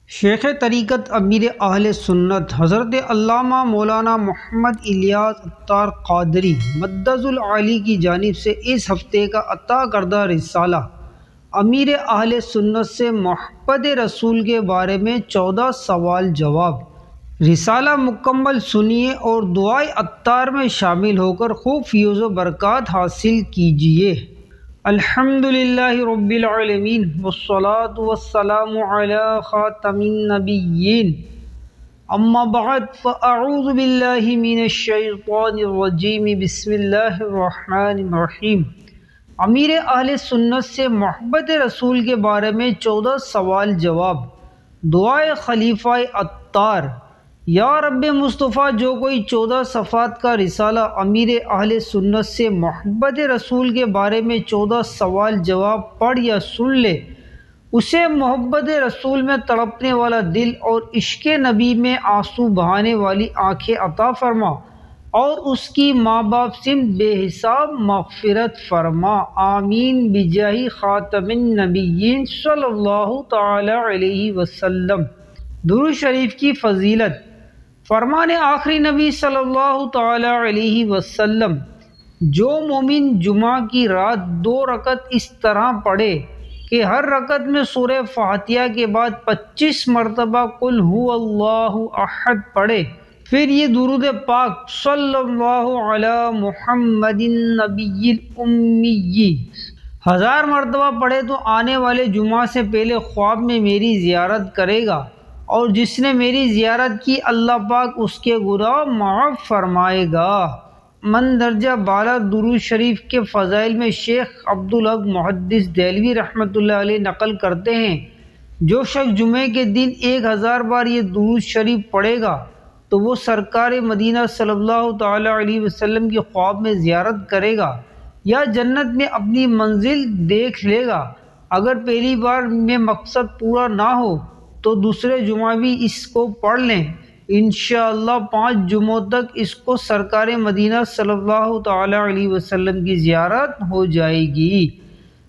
شیخ طریقت امیر اہل سنت حضرت علامہ مولانا محمد الیاس عطار قادری مدظ العالی کی جانب سے اس ہفتے کا عطا کردہ رسالہ امیر اہل سنت سے محبت رسول کے بارے میں 14 سوال جواب۔ رسالہ مکمل سنیے اور دعائے عطار میں شامل ہو کر خوب فیض و برکات حاصل کیجیے۔ الحمدللہ رب العالمین والصلاة والسلام علی خاتم النبیین، اما بعد فاعوذ باللہ من الشیطان الرجیم، بسم اللہ الرحمن الرحیم۔ امیر اہل سنت سے محبت رسول کے بارے میں 14 سوال جواب۔ دعائے خلیفہ عطار۔ یا رب مصطفیٰ، جو کوئی 14 صفحات کا رسالہ امیر اہل سنت سے محبت رسول کے بارے میں 14 سوال جواب پڑھ یا سن لے، اسے محبت رسول میں تڑپنے والا دل اور عشق نبی میں آنسو بہانے والی آنکھیں عطا فرما، اور اس کی ماں باپ سمت بے حساب مغفرت فرما، آمین بجاہ خاتم النبیین صلی اللہ تعالی علیہ وسلم۔ درود شریف کی فضیلت۔ فرمان آخری نبی صلی اللہ تعالی علیہ وسلم، جو مومن جمعہ کی رات 2 رکعت اس طرح پڑھے کہ ہر رکعت میں سورہ فاتحہ کے بعد 25 مرتبہ قل هو اللہ احد پڑھے، پھر یہ درود پاک صلی اللہ علی محمد النبی الامی 1000 مرتبہ پڑھے تو آنے والے جمعہ سے پہلے خواب میں میری زیارت کرے گا، اور جس نے میری زیارت کی اللہ پاک اس کے گناہ معاف فرمائے گا۔ مندرجہ بالا درود شریف کے فضائل میں شیخ عبدالحق محدث دہلوی رحمۃ اللہ علیہ نقل کرتے ہیں، جو شخص جمعے کے دن 1000 بار یہ درود شریف پڑھے گا تو وہ سرکار مدینہ صلی اللہ تعالی علیہ وسلم کی خواب میں زیارت کرے گا یا جنت میں اپنی منزل دیکھ لے گا۔ اگر پہلی بار میں مقصد پورا نہ ہو تو دوسرے جمعہ بھی اس کو پڑھ لیں، انشاءاللہ 5 جمعوں تک اس کو سرکار مدینہ صلی اللہ تعالی علیہ وسلم کی زیارت ہو جائے گی۔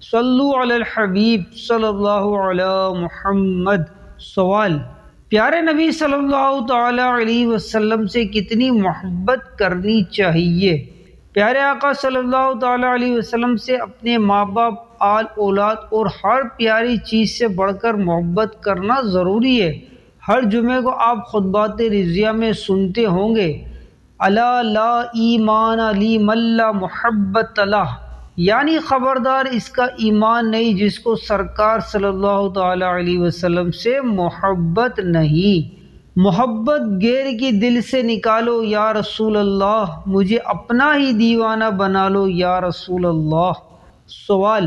صلو علی الحبیب صلی اللہ علی محمد۔ سوال: پیارے نبی صلی اللہ تعالی علیہ وسلم سے کتنی محبت کرنی چاہیے؟ پیارے آقا صلی اللہ تعالی علیہ وسلم سے اپنے ماں باپ، آل اولاد اور ہر پیاری چیز سے بڑھ کر محبت کرنا ضروری ہے۔ ہر جمعے کو آپ خطبات رضیہ میں سنتے ہوں گے، الا لا ایمان لی من لا محبت لہ، یعنی خبردار اس کا ایمان نہیں جس کو سرکار صلی اللہ تعالی علیہ وسلم سے محبت نہیں۔ محبت غیر کی دل سے نکالو یا رسول اللہ، مجھے اپنا ہی دیوانہ بنا لو یا رسول اللہ۔ سوال: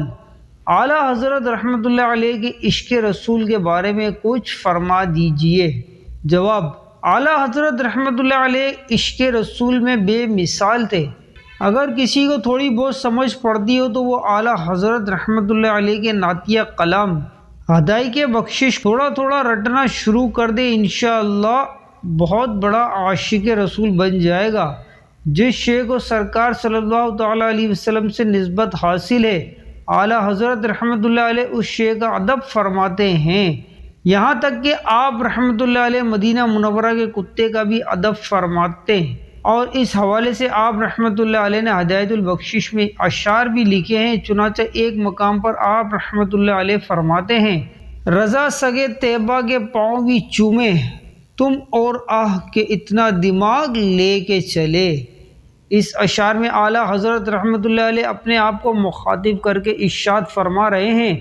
اعلیٰ حضرت رحمۃ اللہ علیہ کے عشق رسول کے بارے میں کچھ فرما دیجئے۔ جواب: اعلیٰ حضرت رحمۃ اللہ علیہ عشق رسول میں بے مثال تھے۔ اگر کسی کو تھوڑی بہت سمجھ پڑتی ہو تو وہ اعلیٰ حضرت رحمۃ اللہ علیہ کے نعتیہ کلام ہدایت بخشش تھوڑا تھوڑا رٹنا شروع کر دے، انشاءاللہ بہت بڑا عاشق رسول بن جائے گا۔ جس شے کو سرکار صلی اللہ تعالی علیہ وسلم سے نسبت حاصل ہے، اعلیٰ حضرت رحمۃ اللہ علیہ اس شے کا ادب فرماتے ہیں، یہاں تک کہ آپ رحمۃ اللہ علیہ مدینہ منورہ کے کتے کا بھی ادب فرماتے ہیں، اور اس حوالے سے آپ رحمۃ اللہ علیہ نے ہدایت البخشش میں اشعار بھی لکھے ہیں۔ چنانچہ ایک مقام پر آپ رحمۃ اللہ علیہ فرماتے ہیں، رضا سگے طیبہ کے پاؤں بھی چومے تم اور آہ کہ اتنا دماغ لے کے چلے۔ اس اشعار میں اعلیٰ حضرت رحمۃ اللہ علیہ اپنے آپ کو مخاطب کر کے ارشاد فرما رہے ہیں،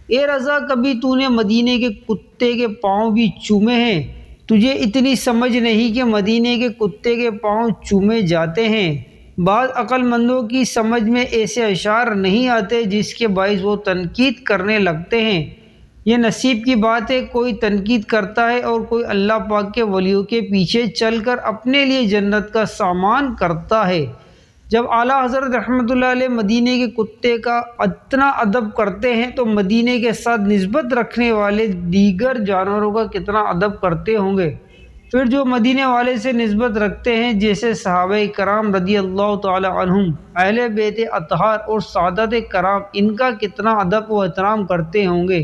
اے رضا، کبھی تو نے مدینے کے کتے کے پاؤں بھی چومے ہیں؟ تجھے اتنی سمجھ نہیں کہ مدینے کے کتے کے پاؤں چومے جاتے ہیں؟ بعض عقل مندوں کی سمجھ میں ایسے اشعار نہیں آتے جس کے باعث وہ تنقید کرنے لگتے ہیں۔ یہ نصیب کی بات ہے، کوئی تنقید کرتا ہے اور کوئی اللہ پاک کے ولیوں کے پیچھے چل کر اپنے لیے جنت کا سامان کرتا ہے۔ جب اعلیٰ حضرت رحمۃ اللہ علیہ مدینے کے کتے کا اتنا ادب کرتے ہیں تو مدینے کے ساتھ نسبت رکھنے والے دیگر جانوروں کا کتنا ادب کرتے ہوں گے۔ پھر جو مدینے والے سے نسبت رکھتے ہیں جیسے صحابہ کرام رضی اللہ تعالی عنہم، اہل بیت اطہار اور سعادت کرام، ان کا کتنا ادب و احترام کرتے ہوں گے۔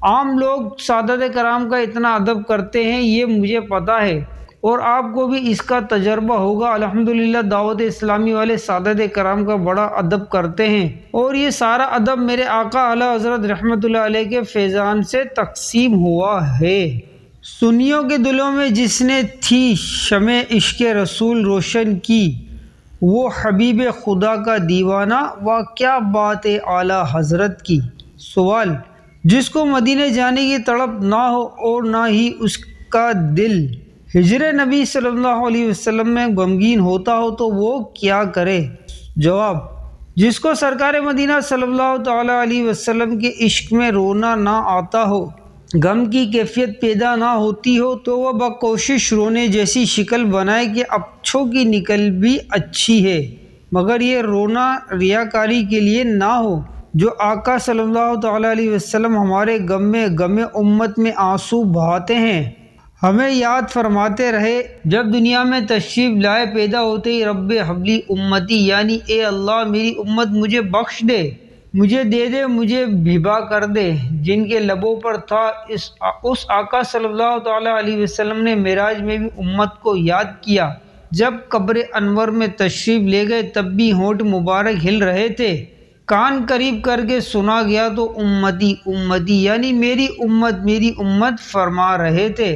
عام لوگ سادات کرام کا اتنا ادب کرتے ہیں یہ مجھے پتہ ہے، اور آپ کو بھی اس کا تجربہ ہوگا۔ الحمدللہ دعوت اسلامی والے سادات کرام کا بڑا ادب کرتے ہیں، اور یہ سارا ادب میرے آقا اعلیٰ حضرت رحمۃ اللہ علیہ کے فیضان سے تقسیم ہوا ہے۔ سنیوں کے دلوں میں جس نے تھی شمع عشق رسول روشن کی، وہ حبیب خدا کا دیوانہ، وہ کیا بات ہے اعلیٰ حضرت کی۔ سوال: جس کو مدینے جانے کی تڑپ نہ ہو اور نہ ہی اس کا دل ہجر نبی صلی اللہ علیہ وسلم میں غمگین ہوتا ہو تو وہ کیا کرے؟ جواب: جس کو سرکار مدینہ صلی اللہ تعالیٰ علیہ وسلم کے عشق میں رونا نہ آتا ہو، غم کی کیفیت پیدا نہ ہوتی ہو، تو وہ بکوشش رونے جیسی شکل بنائے کہ اچھوں کی نکل بھی اچھی ہے، مگر یہ رونا ریاکاری کے لیے نہ ہو۔ جو آقا صلی اللہ تعالیٰ علیہ وسلم ہمارے غم امت میں آنسو بہاتے ہیں، ہمیں یاد فرماتے رہے۔ جب دنیا میں تشریف لائے پیدا ہوتے ہی رب حبلی امتی، یعنی اے اللہ میری امت مجھے بخش دے، مجھے دے دے، مجھے بھیبا کر دے، جن کے لبوں پر تھا اس آقا صلی اللہ تعالیٰ علیہ وسلم نے معراج میں بھی امت کو یاد کیا۔ جب قبر انور میں تشریف لے گئے تب بھی ہونٹ مبارک ہل رہے تھے، کان قریب کر کے سنا گیا تو امتی امتی یعنی میری امت فرما رہے تھے۔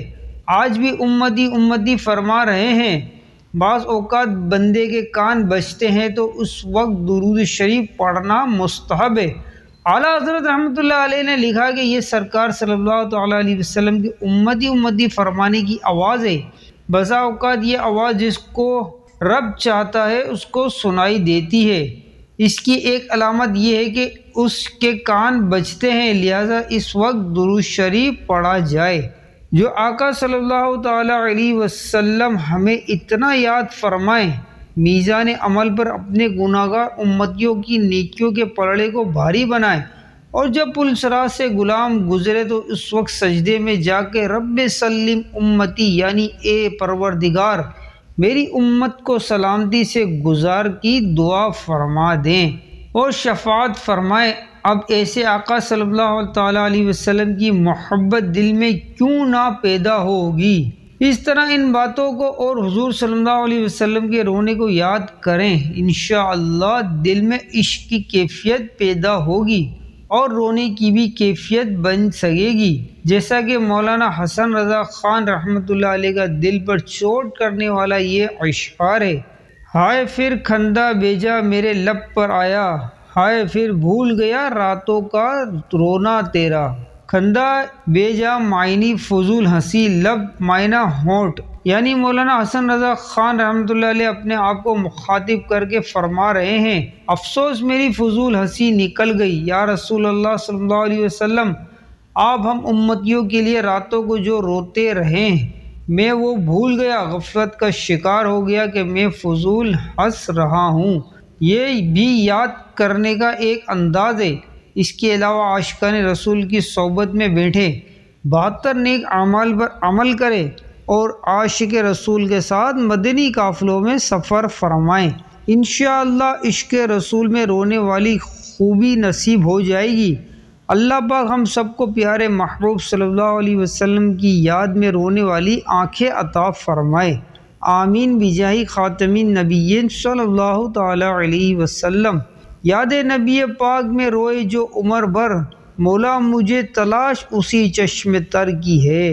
آج بھی امتی امتی فرما رہے ہیں۔ بعض اوقات بندے کے کان بجتے ہیں تو اس وقت درود شریف پڑھنا مستحب ہے۔ اعلیٰ حضرت رحمۃ اللہ علیہ نے لکھا کہ یہ سرکار صلی اللہ تعالیٰ علیہ وسلم کی امتی امتی فرمانے کی آواز ہے۔ بسا اوقات یہ آواز جس کو رب چاہتا ہے اس کو سنائی دیتی ہے۔ اس کی ایک علامت یہ ہے کہ اس کے کان بجتے ہیں، لہذا اس وقت درود شریف پڑھا جائے۔ جو آقا صلی اللہ تعالیٰ علیہ وسلم ہمیں اتنا یاد فرمائیں، میزان عمل پر اپنے گناہگار امتیوں کی نیکیوں کے پلڑے کو بھاری بنائیں، اور جب پل صراط سے غلام گزرے تو اس وقت سجدے میں جا کے رب سلم امتی یعنی اے پروردگار میری امت کو سلامتی سے گزار کی دعا فرما دیں اور شفاعت فرمائیں۔ اب ایسے آقا صلی اللہ تعالیٰ علیہ وسلم کی محبت دل میں کیوں نہ پیدا ہوگی؟ اس طرح ان باتوں کو اور حضور صلی اللہ علیہ وسلم کے رونے کو یاد کریں، انشاءاللہ دل میں عشق کی کیفیت پیدا ہوگی اور رونے کی بھی کیفیت بن سکے گی، جیسا کہ مولانا حسن رضا خان رحمۃ اللہ علیہ کا دل پر چوٹ کرنے والا یہ اشعار ہے۔ ہائے پھر کھندا بیجا میرے لب پر آیا، ہائے پھر بھول گیا راتوں کا رونا تیرا۔ کھندا بیجا معنی فضول ہنسی، لب معنی ہونٹ، یعنی مولانا حسن رضا خان رحمۃ اللہ علیہ اپنے آپ کو مخاطب کر کے فرما رہے ہیں، افسوس میری فضول ہنسی نکل گئی۔ یا رسول اللہ صلی اللہ علیہ وسلم، آپ ہم امتیوں کے لیے راتوں کو جو روتے رہیں، میں وہ بھول گیا، غفلت کا شکار ہو گیا کہ میں فضول ہنس رہا ہوں۔ یہ بھی یاد کرنے کا ایک انداز ہے۔ اس کے علاوہ عاشقان رسول کی صحبت میں بیٹھے، 72 نیک اعمال پر عمل کرے اور عاشق رسول کے ساتھ مدنی قافلوں میں سفر فرمائیں۔ انشاءاللہ عشق رسول میں رونے والی خوبی نصیب ہو جائے گی۔ اللہ پاک ہم سب کو پیارے محبوب صلی اللہ علیہ وسلم کی یاد میں رونے والی آنکھیں عطا فرمائے، آمین بجاہ خاتم النبیین صلی اللہ تعالیٰ علیہ وسلم۔ یاد نبی پاک میں روئے جو عمر بھر، مولا مجھے تلاش اسی چشم تر کی ہے۔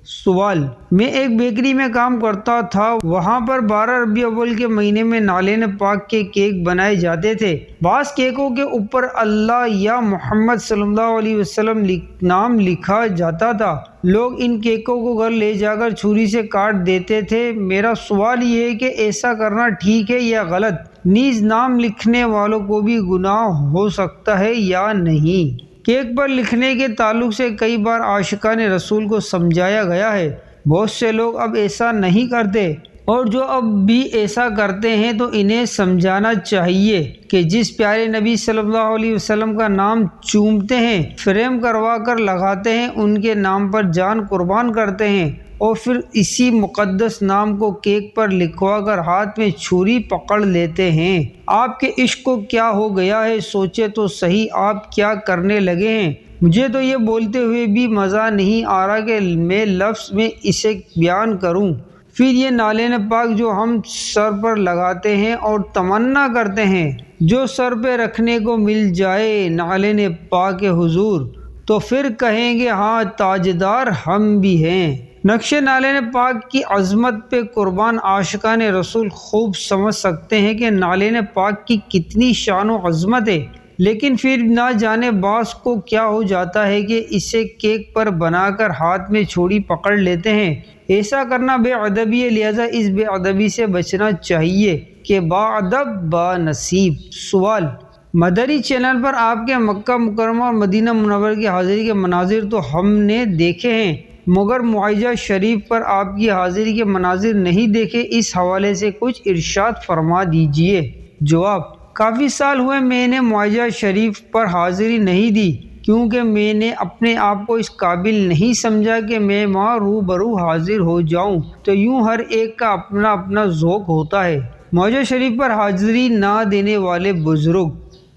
سوال: میں ایک بیکری میں کام کرتا تھا، وہاں پر 12 ربیع الاول کے مہینے میں نالین پاک کے کیک بنائے جاتے تھے۔ بعض کیکوں کے اوپر اللہ یا محمد صلی اللہ علیہ وسلم نام لکھا جاتا تھا۔ لوگ ان کیکوں کو گھر لے جا کر چھری سے کاٹ دیتے تھے۔ میرا سوال یہ ہے کہ ایسا کرنا ٹھیک ہے یا غلط؟ نیز نام لکھنے والوں کو بھی گناہ ہو سکتا ہے یا نہیں؟ کیک پر لکھنے کے تعلق سے کئی بار عاشقان رسول کو سمجھایا گیا ہے، بہت سے لوگ اب ایسا نہیں کرتے، اور جو اب بھی ایسا کرتے ہیں تو انہیں سمجھانا چاہیے کہ جس پیارے نبی صلی اللہ علیہ وسلم کا نام چومتے ہیں، فریم کروا کر لگاتے ہیں، ان کے نام پر جان قربان کرتے ہیں، اور پھر اسی مقدس نام کو کیک پر لکھوا کر ہاتھ میں چھری پکڑ لیتے ہیں۔ آپ کے عشق کو کیا ہو گیا ہے؟ سوچے تو صحیح، آپ کیا کرنے لگے ہیں؟ مجھے تو یہ بولتے ہوئے بھی مزہ نہیں آ رہا کہ میں لفظ میں اسے بیان کروں۔ پھر یہ نالین پاک جو ہم سر پر لگاتے ہیں اور تمنا کرتے ہیں، جو سر پہ رکھنے کو مل جائے نالین پاک کے حضور، تو پھر کہیں گے ہاں تاجدار ہم بھی ہیں۔ نقش نالین پاک کی عظمت پہ قربان عاشقان رسول خوب سمجھ سکتے ہیں کہ نالین پاک کی کتنی شان و عظمت ہے، لیکن پھر نہ جانے بعض کو کیا ہو جاتا ہے کہ اسے کیک پر بنا کر ہاتھ میں چھڑی پکڑ لیتے ہیں۔ ایسا کرنا بے ادبی ہے، لہذا اس بے ادبی سے بچنا چاہیے کہ با ادب با نصیب۔ سوال: مدری چینل پر آپ کے مکہ مکرمہ اور مدینہ منورہ کی حاضری کے مناظر تو ہم نے دیکھے ہیں، مگر معجزہ شریف پر آپ کی حاضری کے مناظر نہیں دیکھے، اس حوالے سے کچھ ارشاد فرما دیجئے۔ جواب: کافی سال ہوئے میں نے معجزہ شریف پر حاضری نہیں دی، کیونکہ میں نے اپنے آپ کو اس قابل نہیں سمجھا کہ میں وہاں روبرو حاضر ہو جاؤں، تو یوں ہر ایک کا اپنا اپنا ذوق ہوتا ہے۔ معجزہ شریف پر حاضری نہ دینے والے بزرگ،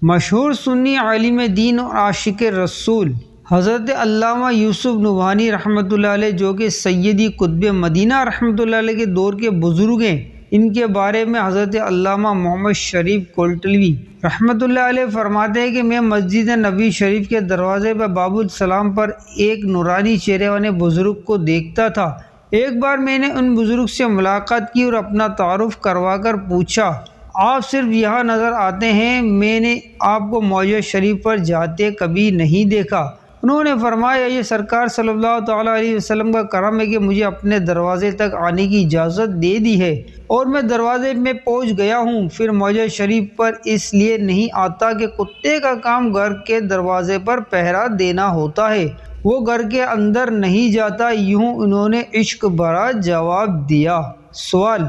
مشہور سنی عالم دین اور عاشق رسول حضرت علامہ یوسف نبہانی رحمۃ اللہ علیہ، جو کہ سیدی قطب مدینہ رحمۃ اللہ علیہ کے دور کے بزرگ ہیں، ان کے بارے میں حضرت علامہ محمد شریف کولٹلوی رحمۃ اللہ علیہ فرماتے ہیں کہ میں مسجد نبوی شریف کے دروازے پر باب السلام پر ایک نورانی چہرے والے بزرگ کو دیکھتا تھا۔ ایک بار میں نے ان بزرگ سے ملاقات کی اور اپنا تعارف کروا کر پوچھا، آپ صرف یہاں نظر آتے ہیں، میں نے آپ کو معجزہ شریف پر جاتے کبھی نہیں دیکھا۔ انہوں نے فرمایا، یہ سرکار صلی اللہ تعالیٰ علیہ وسلم کا کرم ہے کہ مجھے اپنے دروازے تک آنے کی اجازت دے دی ہے، اور میں دروازے میں پہنچ گیا ہوں۔ پھر معجزہ شریف پر اس لیے نہیں آتا کہ کتے کا کام گھر کے دروازے پر پہرا دینا ہوتا ہے، وہ گھر کے اندر نہیں جاتا۔ یوں انہوں نے عشق بھرا جواب دیا۔ سوال: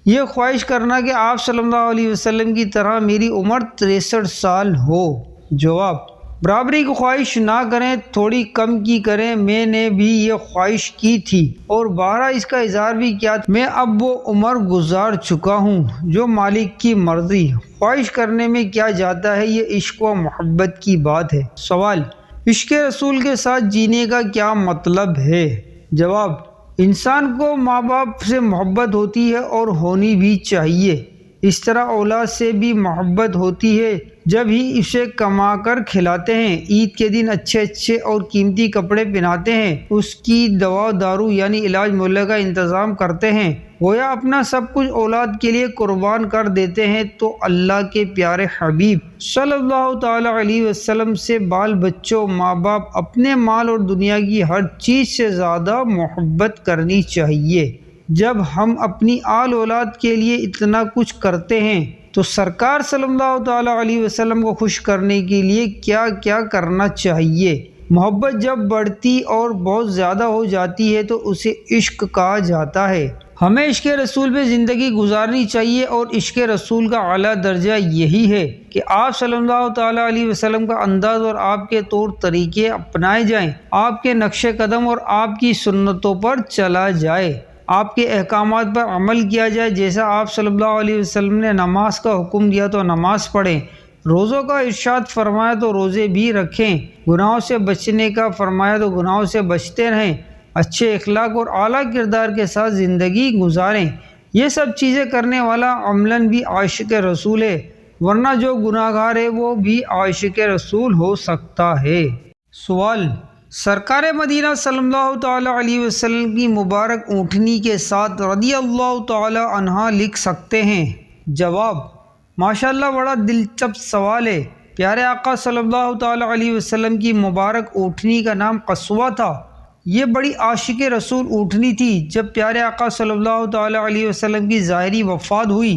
یہ خواہش کرنا کہ آپ صلی اللہ علیہ وسلم کی طرح میری عمر 63 سال ہو۔ جواب: برابری کی خواہش نہ کریں، تھوڑی کم کی کریں۔ میں نے بھی یہ خواہش کی تھی اور بارہا اس کا اظہار بھی کیا تھا۔ میں اب وہ عمر گزار چکا ہوں جو مالک کی مرضی، خواہش کرنے میں کیا جاتا ہے، یہ عشق و محبت کی بات ہے۔ سوال: عشق رسول کے ساتھ جینے کا کیا مطلب ہے؟ جواب: انسان کو ماں باپ سے محبت ہوتی ہے اور ہونی بھی چاہیے، اس طرح اولاد سے بھی محبت ہوتی ہے جب ہی اسے کما کر کھلاتے ہیں، عید کے دن اچھے اچھے اور قیمتی کپڑے پہناتے ہیں، اس کی دوا دارو یعنی علاج معالجہ کا انتظام کرتے ہیں، گویا اپنا سب کچھ اولاد کے لیے قربان کر دیتے ہیں، تو اللہ کے پیارے حبیب صلی اللہ تعالی علیہ وسلم سے بال بچوں، ماں باپ، اپنے مال اور دنیا کی ہر چیز سے زیادہ محبت کرنی چاہیے۔ جب ہم اپنی آل اولاد کے لیے اتنا کچھ کرتے ہیں تو سرکار صلی اللہ تعالی علیہ وسلم کو خوش کرنے کے لیے کیا کیا کرنا چاہیے؟ محبت جب بڑھتی اور بہت زیادہ ہو جاتی ہے تو اسے عشق کہا جاتا ہے۔ ہمیں عشق رسول پہ زندگی گزارنی چاہیے، اور عشق رسول کا اعلیٰ درجہ یہی ہے کہ آپ صلی اللہ تعالی علیہ وسلم کا انداز اور آپ کے طور طریقے اپنائے جائیں، آپ کے نقش قدم اور آپ کی سنتوں پر چلا جائے، آپ کے احکامات پر عمل کیا جائے۔ جیسا آپ صلی اللہ علیہ وسلم نے نماز کا حکم دیا تو نماز پڑھیں، روزوں کا ارشاد فرمایا تو روزے بھی رکھیں، گناہوں سے بچنے کا فرمایا تو گناہوں سے بچتے رہیں، اچھے اخلاق اور اعلیٰ کردار کے ساتھ زندگی گزاریں۔ یہ سب چیزیں کرنے والا عملاً بھی عاشق رسول ہے، ورنہ جو گناہ گار ہے وہ بھی عاشق رسول ہو سکتا ہے۔ سوال: سرکار مدینہ صلی اللہ تعالی علیہ وسلم کی مبارک اونٹنی کے ساتھ رضی اللہ تعالی عنہا لکھ سکتے ہیں؟ جواب: ماشاءاللہ، بڑا دلچسپ سوال ہے۔ پیارے آقا صلی اللہ تعالی علیہ وسلم کی مبارک اونٹنی کا نام قصوہ تھا۔ یہ بڑی عاشق رسول اونٹنی تھی۔ جب پیارے آقا صلی اللہ تعالی علیہ وسلم کی ظاہری وفات ہوئی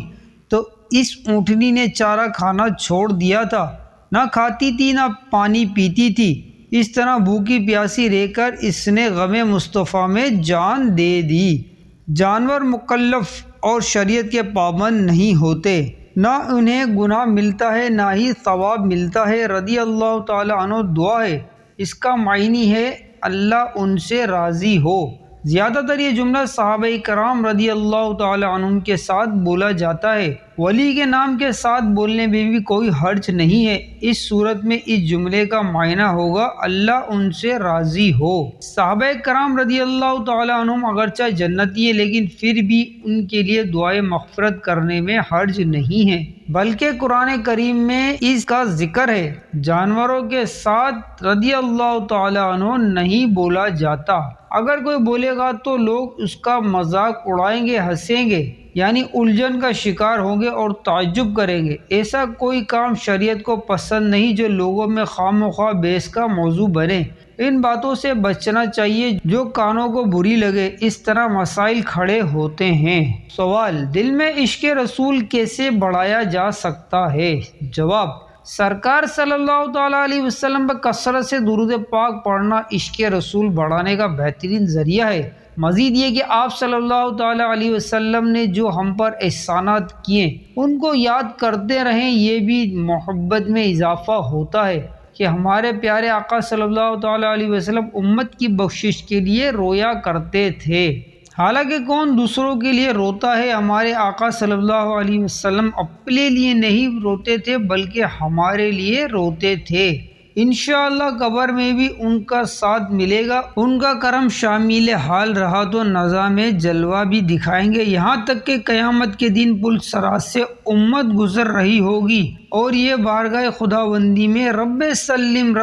تو اس اونٹنی نے چارہ کھانا چھوڑ دیا تھا، نہ کھاتی تھی نہ پانی پیتی تھی۔ اس طرح بھوکی پیاسی رہ کر اس نے غم مصطفیٰ میں جان دے دی۔ جانور مکلف اور شریعت کے پابند نہیں ہوتے، نہ انہیں گناہ ملتا ہے نہ ہی ثواب ملتا ہے۔ رضی اللہ تعالی عنہ دعا ہے، اس کا معنی ہے اللہ ان سے راضی ہو۔ زیادہ تر یہ جملہ صحابہ کرام رضی اللہ تعالی عنہم کے ساتھ بولا جاتا ہے۔ ولی کے نام کے ساتھ بولنے میں بھی کوئی حرج نہیں ہے۔ اس صورت میں اس جملے کا معنی ہوگا اللہ ان سے راضی ہو۔ صحابہ کرام رضی اللہ تعالی عنہم اگرچہ جنتی ہے لیکن پھر بھی ان کے لیے دعائے مغفرت کرنے میں حرج نہیں ہے، بلکہ قرآن کریم میں اس کا ذکر ہے۔ جانوروں کے ساتھ رضی اللہ تعالی عنہ نہیں بولا جاتا۔ اگر کوئی بولے گا تو لوگ اس کا مذاق اڑائیں گے، ہنسیں گے، یعنی الجھن کا شکار ہوں گے اور تعجب کریں گے۔ ایسا کوئی کام شریعت کو پسند نہیں جو لوگوں میں خواہ مخواہ بحث کا موضوع بنے۔ ان باتوں سے بچنا چاہیے جو کانوں کو بری لگے، اس طرح مسائل کھڑے ہوتے ہیں۔ سوال: دل میں عشق رسول کیسے بڑھایا جا سکتا ہے؟ جواب: سرکار صلی اللہ تعالیٰ علیہ وسلم پر کثرت سے درود پاک پڑھنا عشق رسول بڑھانے کا بہترین ذریعہ ہے۔ مزید یہ کہ آپ صلی اللہ تعالیٰ علیہ وسلم نے جو ہم پر احسانات کیے ان کو یاد کرتے رہیں، یہ بھی محبت میں اضافہ ہوتا ہے کہ ہمارے پیارے آقا صلی اللہ تعالیٰ علیہ وسلم امت کی بخشش کے لیے رویا کرتے تھے۔ حالانکہ کون دوسروں کے لیے روتا ہے، ہمارے آقا صلی اللہ علیہ وسلم اپنے لیے نہیں روتے تھے بلکہ ہمارے لیے روتے تھے۔ انشاءاللہ قبر میں بھی ان کا ساتھ ملے گا۔ ان کا کرم شامل حال رہا تو نظام جلوہ بھی دکھائیں گے، یہاں تک کہ قیامت کے دن پل صراط سے امت گزر رہی ہوگی اور یہ بارگاہ خداوندی میں رب سلم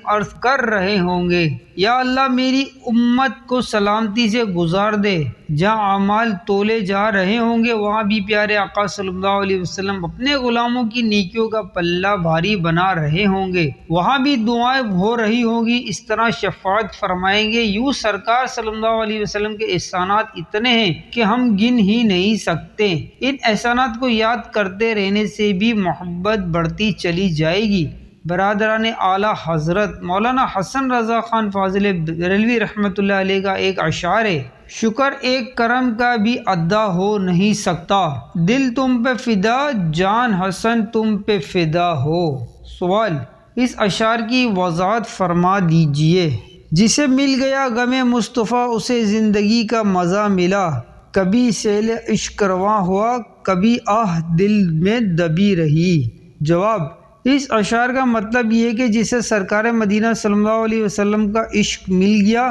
عرض کر رہے ہوں گے، یا اللہ میری امت کو سلامتی سے گزار دے۔ جہاں اعمال تولے جا رہے ہوں گے وہاں بھی پیارے آقا صلی اللہ علیہ وسلم اپنے غلاموں کی نیکیوں کا پلہ بھاری بنا رہے ہوں گے، وہاں بھی دعائیں ہو رہی ہوں گی، اس طرح شفاعت فرمائیں گے۔ یوں سرکار صلی اللہ علیہ وسلم کے احسانات اتنے ہیں کہ ہم گن ہی نہیں سکتے۔ ان احسانات کو یاد کرتے رہنے سے بھی محبت بڑھتی چلی جائے گی۔ برادران اعلیٰ حضرت مولانا حسن رضا خان فاضل بریلوی رحمۃ اللہ علیہ کا ایک اشعار ہے: شکر ایک کرم کا بھی ادا ہو نہیں سکتا، دل تم پہ فدا، جان حسن تم پہ فدا ہو۔ سوال: اس اشعار کی وضاحت فرما دیجئے۔ جسے مل گیا غم مصطفیٰ اسے زندگی کا مزہ ملا، کبھی سیل عشق رواں ہوا، کبھی آہ دل میں دبی رہی۔ جواب: اس اشعار کا مطلب یہ ہے کہ جسے سرکار مدینہ صلی اللہ علیہ وسلم کا عشق مل گیا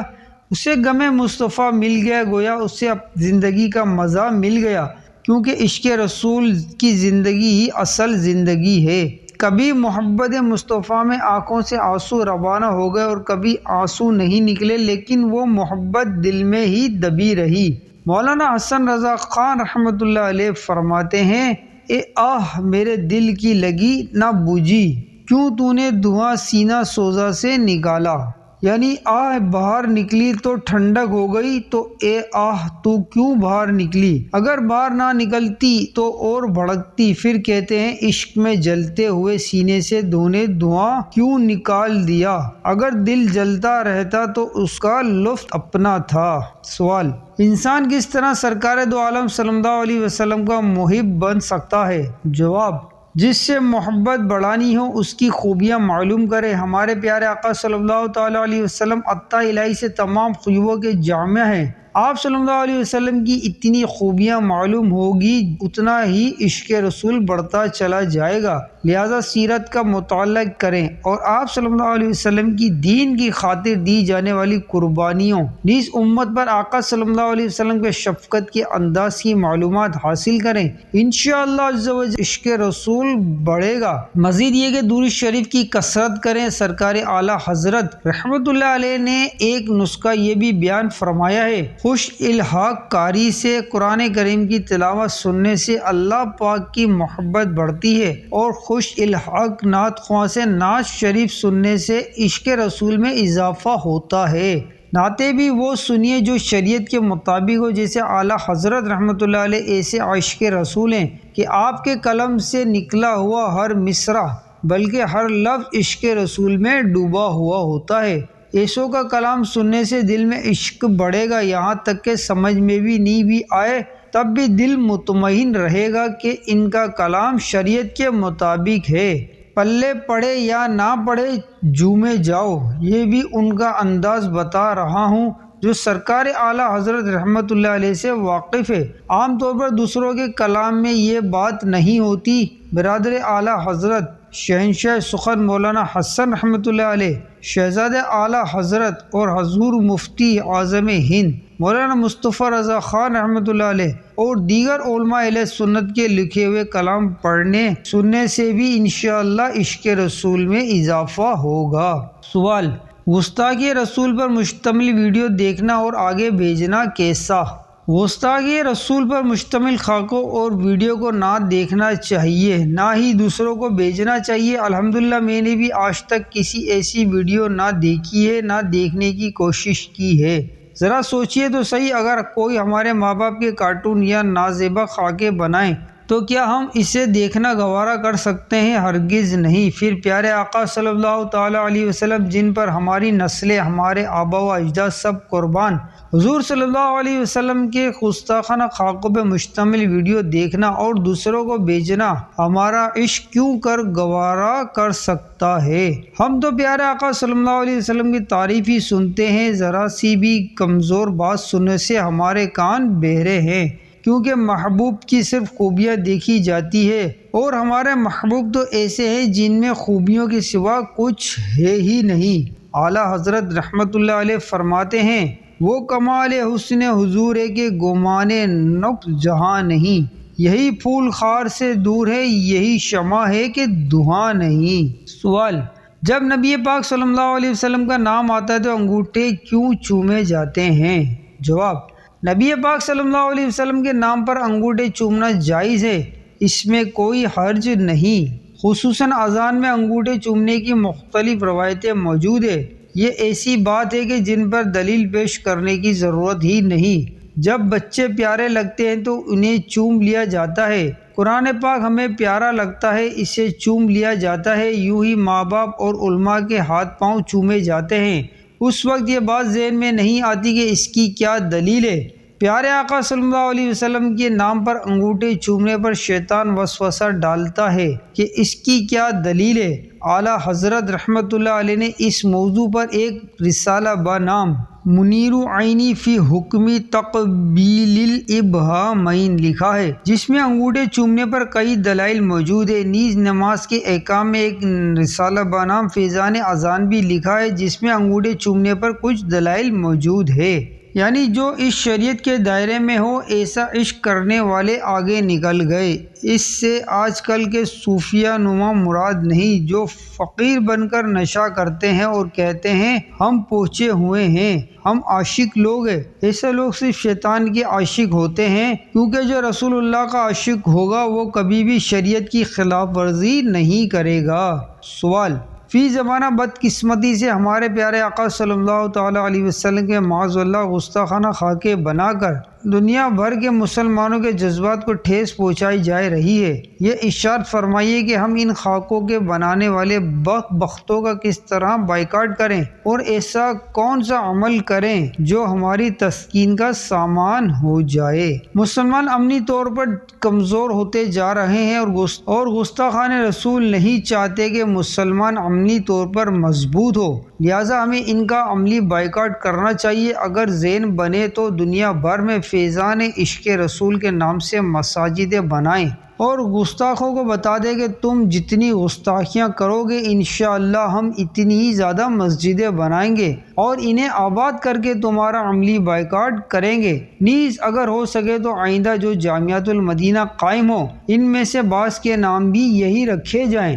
اسے غم مصطفیٰ مل گیا، گویا اسے زندگی کا مزہ مل گیا، کیونکہ عشق رسول کی زندگی ہی اصل زندگی ہے۔ کبھی محبت مصطفیٰ میں آنکھوں سے آنسو روانہ ہو گئے اور کبھی آنسو نہیں نکلے، لیکن وہ محبت دل میں ہی دبی رہی۔ مولانا حسن رضا خان رحمۃ اللہ علیہ فرماتے ہیں: اے آہ میرے دل کی لگی نہ بجھی، کیوں تو نے دھواں سینہ سوزا سے نکالا؟ یعنی آہ باہر نکلی تو ٹھنڈک ہو گئی، تو اے آہ تو کیوں باہر نکلی؟ اگر باہر نہ نکلتی تو اور بھڑکتی۔ پھر کہتے ہیں عشق میں جلتے ہوئے سینے سے تو نے دھواں کیوں نکال دیا؟ اگر دل جلتا رہتا تو اس کا لطف اپنا تھا۔ سوال: انسان کس طرح سرکار دو عالم صلی اللہ علیہ وسلم کا محب بن سکتا ہے؟ جواب: جس سے محبت بڑھانی ہو اس کی خوبیاں معلوم کرے۔ ہمارے پیارے آقا صلی اللہ تعالیٰ علیہ وسلم عطا الہی سے تمام خوبیوں کے جامع ہیں۔ آپ صلی اللہ علیہ وسلم کی اتنی خوبیاں معلوم ہوگی اتنا ہی عشق رسول بڑھتا چلا جائے گا، لہذا سیرت کا مطالعہ کریں اور آپ صلی اللہ علیہ وسلم کی دین کی خاطر دی جانے والی قربانیوں نیز امت پر آقا صلی اللہ علیہ وسلم کے شفقت کے انداز کی معلومات حاصل کریں۔ انشاءاللہ عز و جل عشق رسول بڑھے گا۔ مزید یہ کہ درود شریف کی کثرت کریں۔ سرکار اعلیٰ حضرت رحمت اللہ علیہ نے ایک نسخہ یہ بھی بیان فرمایا ہے: خوش الحاق کاری سے قرآن کریم کی تلاوت سننے سے اللہ پاک کی محبت بڑھتی ہے، اور خوش الحاق نعت خواں سے نعت شریف سننے سے عشق رسول میں اضافہ ہوتا ہے۔ نعتیں بھی وہ سنیے جو شریعت کے مطابق ہو، جیسے اعلیٰ حضرت رحمت اللہ علیہ ایسے عاشق رسول ہیں کہ آپ کے قلم سے نکلا ہوا ہر مصرع بلکہ ہر لفظ عشق رسول میں ڈوبا ہوا ہوتا ہے۔ ایسوں کا کلام سننے سے دل میں عشق بڑھے گا، یہاں تک کہ سمجھ میں بھی نہیں بھی آئے تب بھی دل مطمئن رہے گا کہ ان کا کلام شریعت کے مطابق ہے۔ پلے پڑے یا نہ پڑے جھومے جاؤ، یہ بھی ان کا انداز بتا رہا ہوں جو سرکار اعلیٰ حضرت رحمت اللہ علیہ سے واقف ہے۔ عام طور پر دوسروں کے کلام میں یہ بات نہیں ہوتی۔ برادر اعلیٰ حضرت شہنشاہ سخن مولانا حسن رحمۃ اللہ علیہ، شہزادہ اعلیٰ حضرت اور حضور مفتی اعظم ہند مولانا مصطفیٰ رضا خان رحمۃ اللہ علیہ اور دیگر علماء اہل سنت کے لکھے ہوئے کلام پڑھنے سننے سے بھی انشاءاللہ عشق رسول میں اضافہ ہوگا۔ سوال: گستاخی رسول پر مشتمل ویڈیو دیکھنا اور آگے بھیجنا کیسا؟ گستاخی رسول پر مشتمل خاکوں اور ویڈیو کو نہ دیکھنا چاہیے، نہ ہی دوسروں کو بھیجنا چاہیے۔ الحمدللہ میں نے بھی آج تک کسی ایسی ویڈیو نہ دیکھی ہے، نہ دیکھنے کی کوشش کی ہے۔ ذرا سوچئے تو صحیح، اگر کوئی ہمارے ماں باپ کے کارٹون یا نازیبا خاکے بنائیں تو کیا ہم اسے دیکھنا گوارا کر سکتے ہیں؟ ہرگز نہیں۔ پھر پیارے آقا صلی اللہ تعالیٰ علیہ وسلم، جن پر ہماری نسلیں، ہمارے آبا و اجداد سب قربان، حضور صلی اللہ علیہ وسلم کے گستاخانہ خاکوں پہ مشتمل ویڈیو دیکھنا اور دوسروں کو بھیجنا ہمارا عشق کیوں کر گوارا کر سکتا ہے؟ ہم تو پیارے آقا صلی اللہ علیہ وسلم کی تعریف ہی سنتے ہیں، ذرا سی بھی کمزور بات سننے سے ہمارے کان بہرے ہیں، کیونکہ محبوب کی صرف خوبیاں دیکھی جاتی ہے، اور ہمارے محبوب تو ایسے ہیں جن میں خوبیوں کے سوا کچھ ہے ہی نہیں۔ اعلیٰ حضرت رحمت اللہ علیہ فرماتے ہیں، وہ کمال حسن حضور ہے کہ گمان نقص جہاں نہیں، یہی پھول خار سے دور ہے، یہی شمع ہے کہ دھواں نہیں۔ سوال: جب نبی پاک صلی اللہ علیہ وسلم کا نام آتا ہے تو انگوٹھے کیوں چومے جاتے ہیں؟ جواب: نبی پاک صلی اللہ علیہ وسلم کے نام پر انگوٹھے چومنا جائز ہے، اس میں کوئی حرج نہیں۔ خصوصاً اذان میں انگوٹھے چومنے کی مختلف روایتیں موجود ہیں۔ یہ ایسی بات ہے کہ جن پر دلیل پیش کرنے کی ضرورت ہی نہیں۔ جب بچے پیارے لگتے ہیں تو انہیں چوم لیا جاتا ہے۔ قرآن پاک ہمیں پیارا لگتا ہے، اسے چوم لیا جاتا ہے۔ یوں ہی ماں باپ اور علماء کے ہاتھ پاؤں چومے جاتے ہیں۔ اس وقت یہ بات ذہن میں نہیں آتی کہ اس کی کیا دلیل ہے۔ پیارے آقا صلی اللہ علیہ وسلم کے نام پر انگوٹھے چومنے پر شیطان وسوسہ ڈالتا ہے کہ اس کی کیا دلیل ہے۔ اعلیٰ حضرت رحمت اللہ علیہ نے اس موضوع پر ایک رسالہ بنام منیر عینی فی حکم تقبیل الابہامین لکھا ہے، جس میں انگوٹھے چومنے پر کئی دلائل موجود ہیں۔ نیز نماز کے احکام میں ایک رسالہ بنام فیضان اذان بھی لکھا ہے، جس میں انگوٹھے چومنے پر کچھ دلائل موجود ہے۔ یعنی جو اس شریعت کے دائرے میں ہو، ایسا عشق کرنے والے آگے نکل گئے۔ اس سے آج کل کے صوفیہ نما مراد نہیں، جو فقیر بن کر نشہ کرتے ہیں اور کہتے ہیں ہم پہنچے ہوئے ہیں، ہم عاشق لوگ ہیں۔ ایسے لوگ صرف شیطان کے عاشق ہوتے ہیں، کیونکہ جو رسول اللہ کا عاشق ہوگا وہ کبھی بھی شریعت کی خلاف ورزی نہیں کرے گا۔ سوال: فی زمانہ بدقسمتی سے ہمارے پیارے آقا صلی اللہ تعالیٰ علیہ وسلم کے معاذ اللہ گستاخانہ خاکے بنا کر دنیا بھر کے مسلمانوں کے جذبات کو ٹھیس پہنچائی جا رہی ہے۔ یہ ارشاد فرمائیے کہ ہم ان خاکوں کے بنانے والے بختوں کا کس طرح بائیکاٹ کریں، اور ایسا کون سا عمل کریں جو ہماری تسکین کا سامان ہو جائے۔ مسلمان عملی طور پر کمزور ہوتے جا رہے ہیں اور گستاخان رسول نہیں چاہتے کہ مسلمان عملی طور پر مضبوط ہو، لہٰذا ہمیں ان کا عملی بائیکاٹ کرنا چاہیے۔ اگر ذہن بنے تو دنیا بھر میں فیضان عشق رسول کے نام سے مساجدیں بنائیں اور گستاخوں کو بتا دیں کہ تم جتنی گستاخیاں کرو گے انشاءاللہ ہم اتنی ہی زیادہ مسجدیں بنائیں گے اور انہیں آباد کر کے تمہارا عملی بائیکاٹ کریں گے۔ نیز اگر ہو سکے تو آئندہ جو جامعۃ المدینہ قائم ہو، ان میں سے بعض کے نام بھی یہی رکھے جائیں۔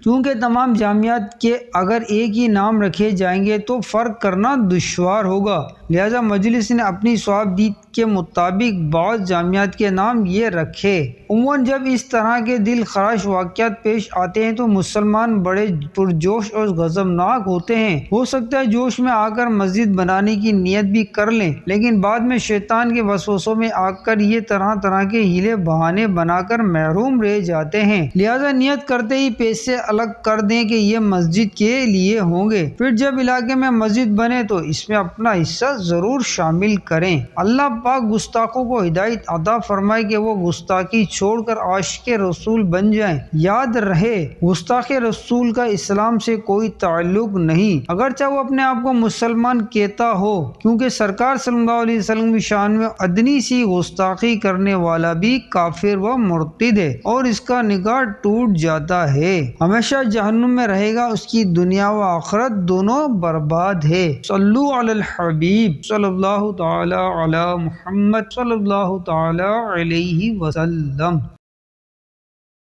چونکہ تمام جامعات کے اگر ایک ہی نام رکھے جائیں گے تو فرق کرنا دشوار ہوگا، لہذا مجلس نے اپنی صوابدید کے مطابق بعض جامعات کے نام یہ رکھے۔ عموماً جب اس طرح کے دل خراش واقعات پیش آتے ہیں تو مسلمان بڑے پرجوش اور غضبناک ہوتے ہیں۔ ہو سکتا ہے جوش میں آ کر مسجد بنانے کی نیت بھی کر لیں، لیکن بعد میں شیطان کے وسوسوں میں آ کر یہ طرح طرح کے ہیلے بہانے بنا کر محروم رہ جاتے ہیں۔ لہذا نیت کرتے ہی پیسے الگ کر دیں کہ یہ مسجد کے لیے ہوں گے، پھر جب علاقے میں مسجد بنے تو اس میں اپنا حصہ ضرور شامل کریں۔ اللہ پاک گستاخوں کو ہدایت عطا فرمائے کہ وہ گستاخی چھوڑ کر عاشق رسول بن جائیں۔ یاد رہے گستاخ رسول کا اسلام سے کوئی تعلق نہیں، اگرچہ وہ اپنے آپ کو مسلمان کہتا ہو، کیونکہ سرکار صلی اللہ علیہ وسلم کی شان میں ادنی سی گستاخی کرنے والا بھی کافر و مرتد ہے اور اس کا نکاح ٹوٹ جاتا ہے، ہمیشہ جہنم میں رہے گا، اس کی دنیا و آخرت دونوں برباد ہے۔ صلو علی الحبیب صلی اللہ تعالی علی محمد صلی اللہ تعالی علیہ وسلم۔